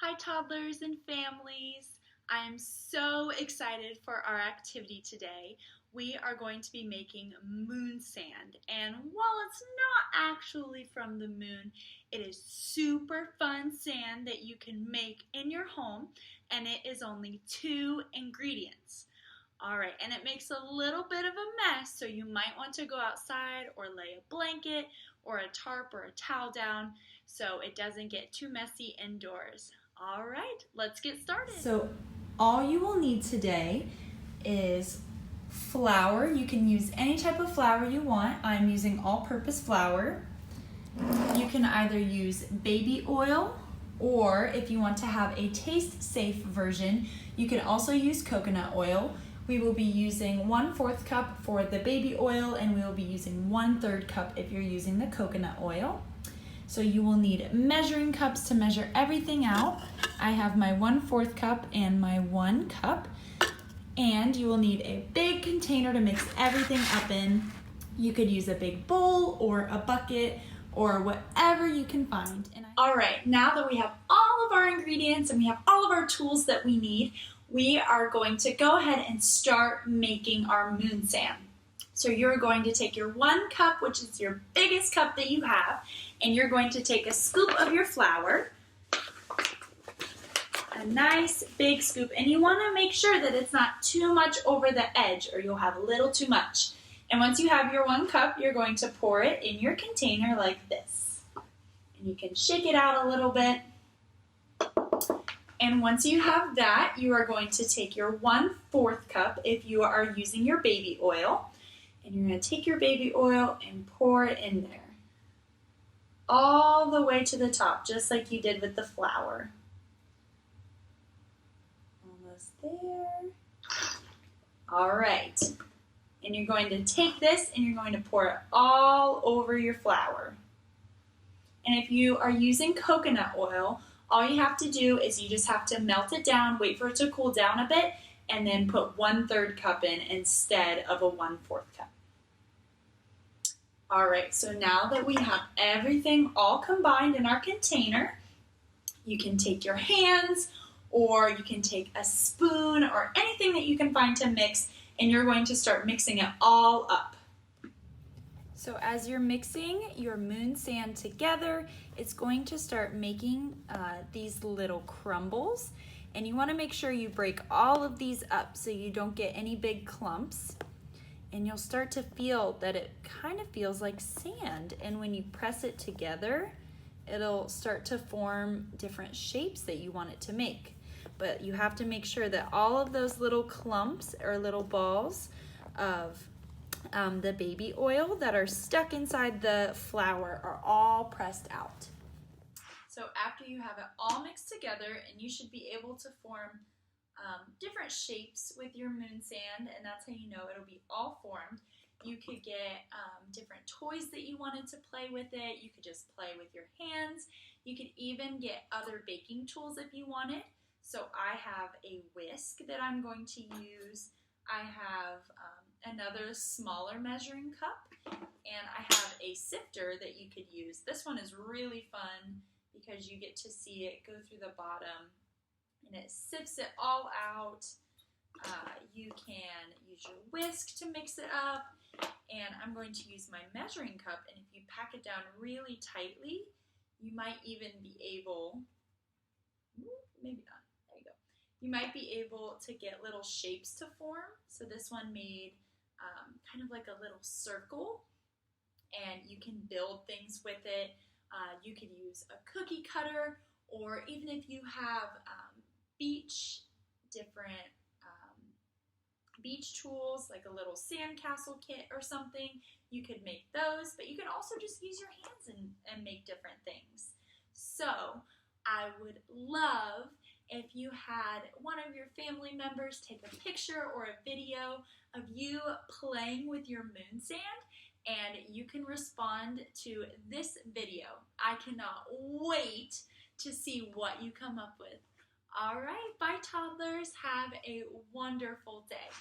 Hi toddlers and families. I'm so excited for our activity today. We are going to be making moon sand, and while it's not actually from the moon, it is super fun sand that you can make in your home, and it is only 2 ingredients. All right, and it makes a little bit of a mess, so you might want to go outside or lay a blanket or a tarp or a towel down so it doesn't get too messy indoors. All right, let's get started. So all you will need today is flour. You can use any type of flour you want. I'm using all-purpose flour. You can either use baby oil, or if you want to have a taste-safe version, you can also use coconut oil. We will be using 1/4 cup for the baby oil, and we will be using 1/3 cup if you're using the coconut oil. So you will need measuring cups to measure everything out. I have my 1/4 cup and my 1 cup. And you will need a big container to mix everything up in. You could use a big bowl or a bucket or whatever you can find. All right, now that we have all of our ingredients and we have all of our tools that we need, we are going to go ahead and start making our moon sand. So you're going to take your 1 cup, which is your biggest cup that you have, and you're going to take a scoop of your flour, a nice big scoop, and you want to make sure that it's not too much over the edge or you'll have a little too much. And once you have your 1 cup, you're going to pour it in your container like this. And you can shake it out a little bit. And once you have that, you are going to take your 1/4 cup if you are using your baby oil. And you're going to take your baby oil and pour it in there. All the way to the top, just like you did with the flour. Almost there. All right. And you're going to take this and you're going to pour it all over your flour. And if you are using coconut oil, all you have to do is you just have to melt it down, wait for it to cool down a bit, and then put 1/3 cup in instead of a 1/4 cup. All right, so now that we have everything all combined in our container, you can take your hands or you can take a spoon or anything that you can find to mix, and you're going to start mixing it all up. So as you're mixing your moon sand together, it's going to start making these little crumbles. And you want to make sure you break all of these up so you don't get any big clumps. And you'll start to feel that it kind of feels like sand. And when you press it together, it'll start to form different shapes that you want it to make. But you have to make sure that all of those little clumps or little balls of the baby oil that are stuck inside the flour are all pressed out. So after you have it all mixed together, and you should be able to form different shapes with your moon sand, and that's how you know it'll be all formed. You could get different toys that you wanted to play with it. You could just play with your hands. You could even get other baking tools if you wanted. So I have a whisk that I'm going to use. I have another smaller measuring cup, and I have a sifter that you could use. This one is really fun because you get to see it go through the bottom and it sifts it all out. You can use your whisk to mix it up, and I'm going to use my measuring cup, and if you pack it down really tightly, you might even be able, maybe not, there you go. You might be able to get little shapes to form. So this one made kind of like a little circle, and you can build things with it. You could use a cookie cutter, or even if you have different beach tools, like a little sandcastle kit or something, you could make those, but you can also just use your hands and make different things. So I would love if you had one of your family members take a picture or a video of you playing with your moon sand, and you can respond to this video. I cannot wait to see what you come up with. All right, bye toddlers. Have a wonderful day.